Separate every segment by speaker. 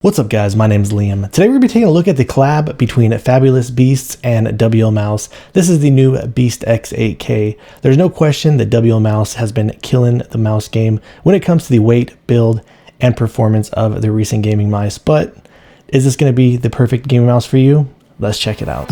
Speaker 1: What's up guys, my name is Liam. Today we're going to be taking a look at the collab between Fabulous Beasts and WLMOUSE. This is the new Beast X 8K. There's no question that WLMOUSE has been killing the mouse game when it comes to the weight, build, and performance of the recent gaming mice. But is this going to be the perfect gaming mouse for you? Let's check it out.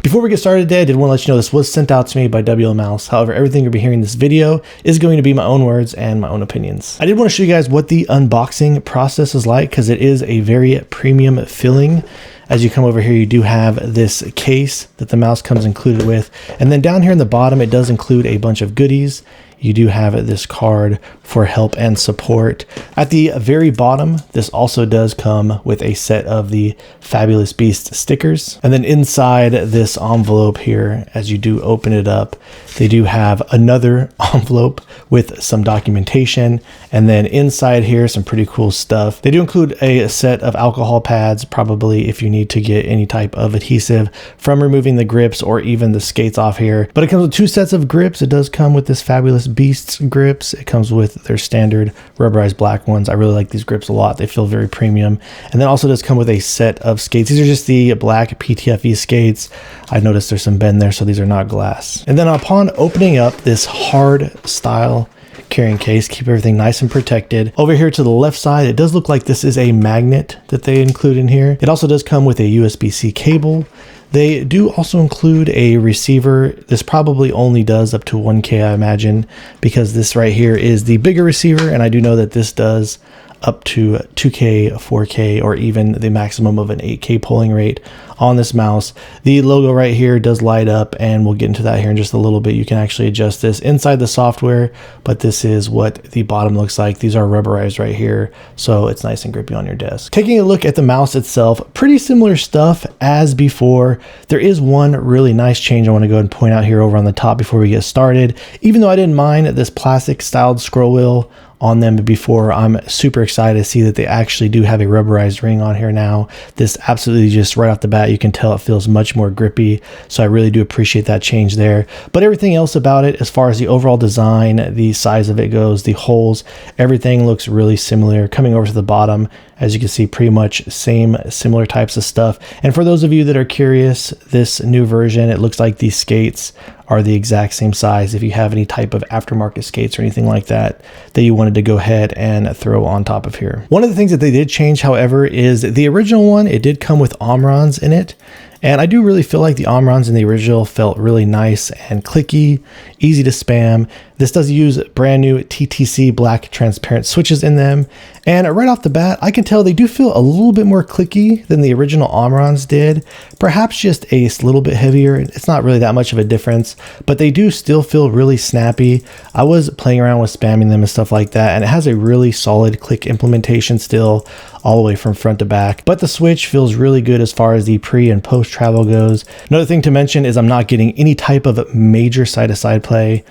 Speaker 1: Before we get started today, I did want to let you know this was sent out to me by WLMOUSE. However, everything you'll be hearing in this video is going to be my own words and my own opinions. I did want to show you guys what the unboxing process is like because it is a very premium feeling. As you come over here, you do have this case that the mouse comes included with. And then down here in the bottom, it does include a bunch of goodies. You do have this card for help and support. At the very bottom, this also does come with a set of the Fabulous Beast stickers. And then inside this envelope here, as you do open it up, they do have another envelope with some documentation. And then inside here, some pretty cool stuff. They do include a set of alcohol pads, probably if you need to get any type of adhesive from removing the grips or even the skates off here. But it comes with two sets of grips. It does come with this Fabulous Beasts grips. It comes with their standard rubberized black ones. I really like these grips a lot. They feel very premium. And then also does come with a set of skates. These are just the black PTFE skates. I noticed there's some bend there, so these are not glass. And then upon opening up this hard style carrying case, keep everything nice and protected. Over here to the left side, it does look like this is a magnet that they include in here. It also does come with a USB-C cable. They do also include a receiver. This probably only does up to 1K, I imagine, because this right here is the bigger receiver, and I do know that this does up to 2K, 4K, or even the maximum of an 8K polling rate on this mouse. The logo right here does light up, and we'll get into that here in just a little bit. You can actually adjust this inside the software, but this is what the bottom looks like. These are rubberized right here, so it's nice and grippy on your desk. Taking a look at the mouse itself, pretty similar stuff as before. There is one really nice change I want to go ahead and point out here over on the top before we get started. Even though I didn't mind this plastic styled scroll wheel on them before, I'm super excited to see that they actually do have a rubberized ring on here now. This absolutely just right off the bat, you can tell it feels much more grippy. So I really do appreciate that change there. But everything else about it, as far as the overall design, the size of it goes, the holes, everything looks really similar. Coming over to the bottom, as you can see, pretty much similar types of stuff. And for those of you that are curious, this new version, it looks like these skates are the exact same size. If you have any type of aftermarket skates or anything like that you wanted to go ahead and throw on top of here. One of the things that they did change, however, is the original one, it did come with Omrons in it. And I do really feel like the Omrons in the original felt really nice and clicky, easy to spam. This does use brand new TTC black transparent switches in them. And right off the bat, I can tell they do feel a little bit more clicky than the original Omrons did. Perhaps just a little bit heavier. It's not really that much of a difference, but they do still feel really snappy. I was playing around with spamming them and stuff like that, and it has a really solid click implementation still all the way from front to back. But the switch feels really good as far as the pre and post travel goes. Another thing to mention is I'm not getting any type of major side-to-side play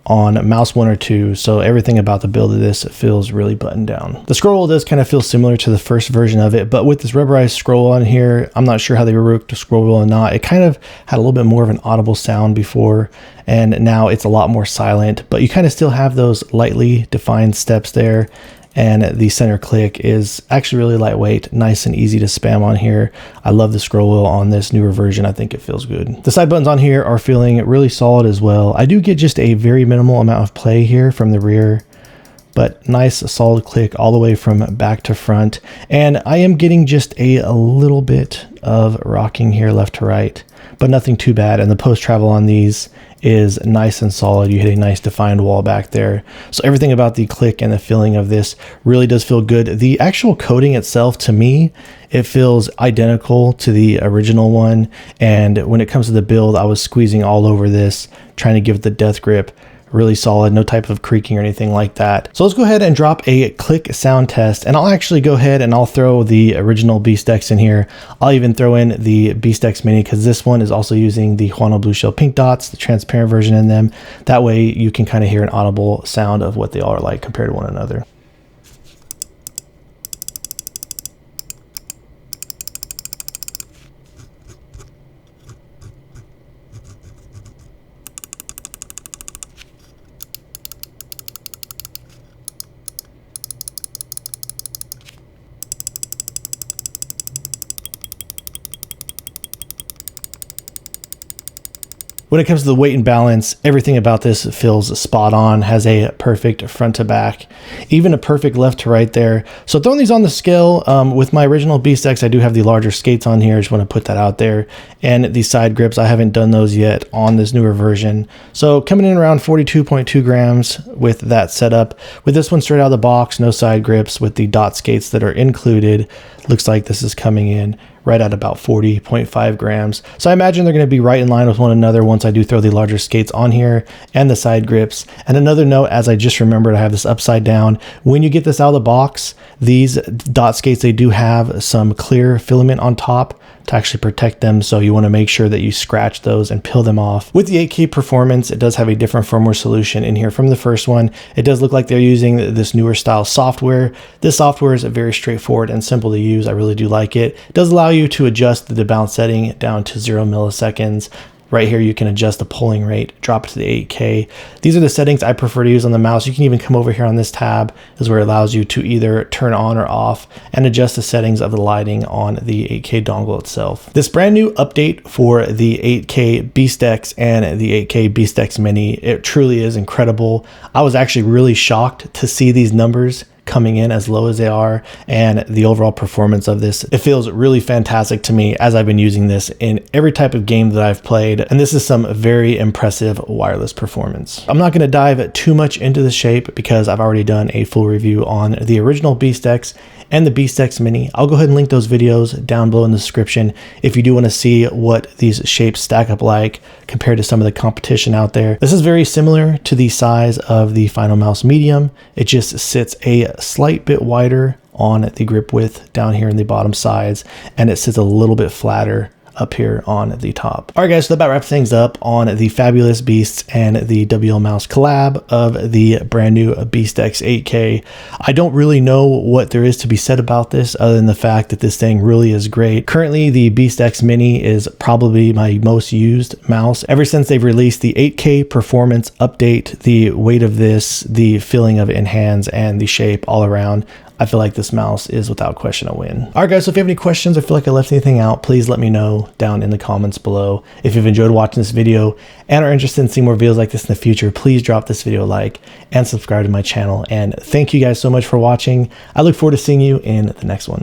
Speaker 1: on mouse 1 or 2, so everything about the build of this feels really buttoned down. The scroll does kind of feel similar to the first version of it, but with this rubberized scroll on here, I'm not sure how they worked the scroll wheel or not. It kind of had a little bit more of an audible sound before, and now it's a lot more silent, but you kind of still have those lightly defined steps there. And the center click is actually really lightweight, nice and easy to spam on here. I love the scroll wheel on this newer version. I think it feels good. The side buttons on here are feeling really solid as well. I do get just a very minimal amount of play here from the rear, but nice solid click all the way from back to front. And I am getting just a little bit of rocking here left to right, but nothing too bad. And the post travel on these is nice and solid. You hit a nice defined wall back there. So everything about the click and the feeling of this really does feel good. The actual coating itself, to me, it feels identical to the original one. And when it comes to the build, I was squeezing all over this, trying to give it the death grip. Really solid, no type of creaking or anything like that. So let's go ahead and drop a click sound test, and I'll actually go ahead and I'll throw the original Beast X in here. I'll even throw in the Beast X Mini because this one is also using the Huano Blue Shell pink dots, the transparent version in them. That way you can kind of hear an audible sound of what they all are like compared to one another. When it comes to the weight and balance, everything about this feels spot on, has a perfect front to back, even a perfect left to right there. So throwing these on the scale, with my original BeastX, I do have the larger skates on here. I just want to put that out there. And the side grips, I haven't done those yet on this newer version. So coming in around 42.2 grams with that setup. With this one straight out of the box, no side grips with the dot skates that are included. Looks like this is coming in right at about 40.5 grams. So I imagine they're going to be right in line with one another once I do throw the larger skates on here and the side grips. And another note, as I just remembered, I have this upside down. When you get this out of the box, these dot skates, they do have some clear filament on top to actually protect them. So you want to make sure that you scratch those and peel them off. With the 8K performance, it does have a different firmware solution in here from the first one. It does look like they're using this newer style software. This software is very straightforward and simple to use. I really do like it. It does allow you to adjust the bounce setting down to 0 milliseconds. Right here, you can adjust the polling rate, drop it to the 8K. These are the settings I prefer to use on the mouse. You can even come over here on this tab, is where it allows you to either turn on or off and adjust the settings of the lighting on the 8K dongle itself. This brand new update for the 8K BeastX and the 8K BeastX Mini, it truly is incredible. I was actually really shocked to see these numbers coming in as low as they are, and the overall performance of this, it feels really fantastic to me as I've been using this in every type of game that I've played, and this is some very impressive wireless performance. I'm not going to dive too much into the shape because I've already done a full review on the original BeastX and the BeastX Mini. I'll go ahead and link those videos down below in the description if you do want to see what these shapes stack up like compared to some of the competition out there. This is very similar to the size of the Final Mouse Medium. It just sits a slight bit wider on the grip width down here in the bottom sides, and it sits a little bit flatter up here on the top. All right, guys, so that about wraps things up on the Fabulous Beasts and the WLMOUSE collab of the brand new BeastX 8K. I don't really know what there is to be said about this other than the fact that this thing really is great. Currently, the BeastX Mini is probably my most used mouse. Ever since they've released the 8K performance update, the weight of this, the feeling of it in hands, and the shape all around, I feel like this mouse is without question a win. All right, guys, so if you have any questions or feel like I left anything out, please let me know down in the comments below. If you've enjoyed watching this video and are interested in seeing more videos like this in the future, please drop this video a like and subscribe to my channel. And thank you guys so much for watching. I look forward to seeing you in the next one.